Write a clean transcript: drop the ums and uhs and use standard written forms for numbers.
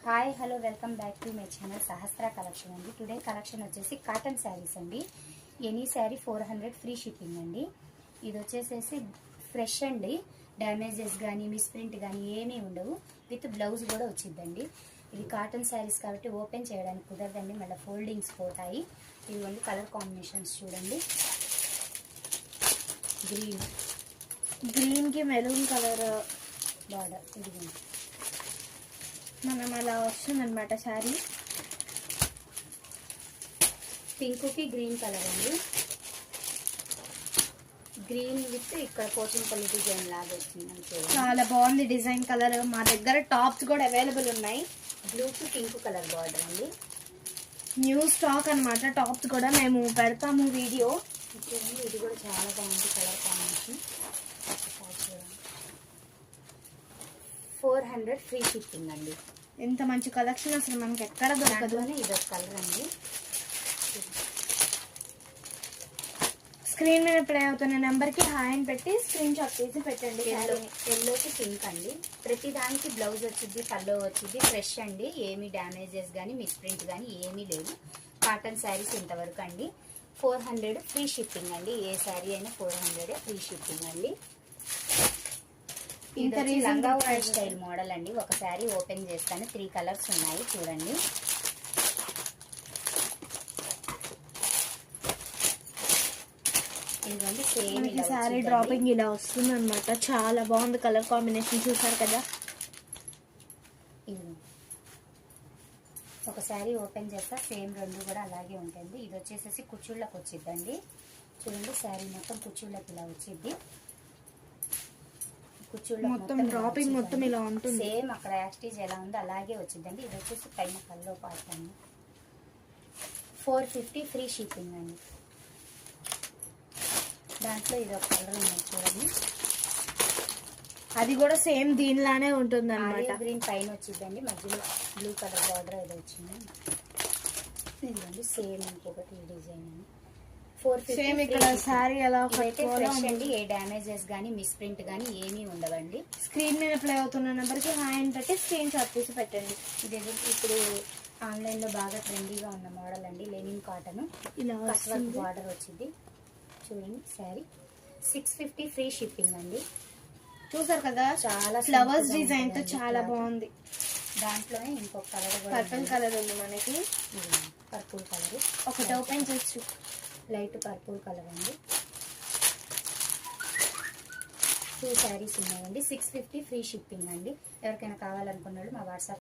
Hi hello welcome back to my channel Sahasra collection అండి. Today collection వచ్చేసి cotton saris అండి. Any sari 400 free shipping అండి. ఇది వచ్చేసేసి ఫ్రెష్ అండి, డ్యామేజెస్ కానీ మిస్ప్రింట్ కానీ ఏమీ ఉండవు. విత్ బ్లౌజ్ కూడా వచ్చిందండి. ఇది కాటన్ శారీస్ కాబట్టి ఓపెన్ చేయడానికి కుదరదండి, మళ్ళీ ఫోల్డింగ్స్ పోతాయి. ఇదిగోండి కలర్ కాంబినేషన్స్ చూడండి. గ్రీన్కి మెరూన్ కలర్ బార్డర్ ఇదిగోండి. మనం అలా వస్తుందన్నమాట శారీ. పింక్కి గ్రీన్ కలర్ అండి. గ్రీన్ విత్ ఇక్కడ పోచంపల్లి డిజైన్ లాగా వచ్చిందని చూడండి. చాలా బాగుంది డిజైన్ కలర్. మా దగ్గర టాప్స్ కూడా అవైలబుల్ ఉన్నాయి. బ్లూకి పింక్ కలర్ బార్డర్ అండి. న్యూ స్టాక్ అన్నమాట. టాప్స్ కూడా మేము పెడతాము వీడియో. ఇది కూడా చాలా బాగుంది కలర్ కాంబినేషన్. 400 ఫ్రీ షిప్పింగ్ అండి. ఎంత మంచి కలెక్షన్ అసలు మనకి ఎక్కడ దొరకదు. ఇది ఒక కలర్ అండి. స్క్రీన్ మీద ప్లే అవుతున్న నెంబర్కి హాయ్ అని పెట్టి స్క్రీన్ షాట్ తీసి పెట్టండి. ఎల్లోకి పింక్ అండి. ప్రతి దానికి బ్లౌజ్ వచ్చింది, పల్లో వచ్చింది. ఫ్రెష్ అండి, ఏమీ డ్యామేజెస్ కానీ మిస్ప్రింట్ కానీ ఏమీ లేదు. కాటన్ శారీస్ ఇంతవరకు అండి. 400 ఫ్రీ షిప్పింగ్ అండి. ఏ శారీ అయినా 400 ఫ్రీ షిప్పింగ్ అండి. ఇది లంగా హెయిర్ స్టైల్ మోడల్ అండి. ఒక శారీ ఓపెన్ చేస్తాను. 3 కలర్స్ ఉన్నాయి చూడండి. ఇదిగోండి సేమ్ శారీ డ్రాపింగ్ ఇలా వస్తుంది అనమాట. చాలా బాగుంది కలర్ కాంబినేషన్. చూసారు కదా. ఇది ఒక శారీ ఓపెన్ చేస్తా, సేమ్ రెండు కూడా అలాగే ఉంటుంది. ఇది వచ్చేసేసి కుచ్చుళ్ళకి వచ్చిద్దండి. చూడండి శారీ మొత్తం కుచ్చుళ్ళకి ఇలా వచ్చింది. మొత్తం డ్రాపింగ్ మొత్తం ఇలా ఉంటుంది. సేమ్ అక్కడ యాక్స్టీజ్ ఎలా ఉందో అలాగే వచ్చిందండి. ఇది వచ్చేసి పైన కల్లో పార్ట్ అండి. 450 ఫ్రీ షిప్పింగ్ అండి. దాంట్లో ఇది ఒక కలర్ ఉంది చూడండి. అది కూడా సేమ్ దీనిలానే ఉంటుంది అన్నమాట. గ్రీన్ పైన వచ్చిందండి, మధ్యలో బ్లూ కలర్ బార్డర్ ఏదో వచ్చింది. ఇదిగోండి సేమ్ ఇంకొకటి డిజైన్ అండి. 450 సేమ్ ఇక్కడ శారీ ఎలా అండి. ఏ డ్యామేజెస్ కానీ మిస్ప్రింట్ కానీ ఏమీ ఉండవండి. స్క్రీన్ మీద ప్లే అవుతున్న నెంబర్కి హాయ్ అని పెట్టి స్క్రీన్ షాట్ తీసి పెట్టండి. ఇది ఇప్పుడు ఆన్లైన్లో బాగా ట్రెండీగా ఉన్న మోడల్ అండి. లెనిన్ కాటన్ ఇలా బార్డర్ వచ్చింది చూడండి. శారీ 650 ఫ్రీ షిప్పింగ్ అండి. చూసారు కదా, చాలా ఫ్లవర్స్ డిజైన్ తో చాలా బాగుంది. దాంట్లోనే ఇంకొక కలర్ పర్పుల్ కలర్ ఉంది మనకి. పర్పుల్ కలర్ ఒకటి ఓపెన్ చేసి లైట్ పర్పుల్ కలర్ అండి. 2 శారీస్ ఉన్నాయండి. 650 ఫ్రీ షిప్పింగ్ అండి. ఎవరికైనా కావాలనుకున్నాడు మా వాట్సాప్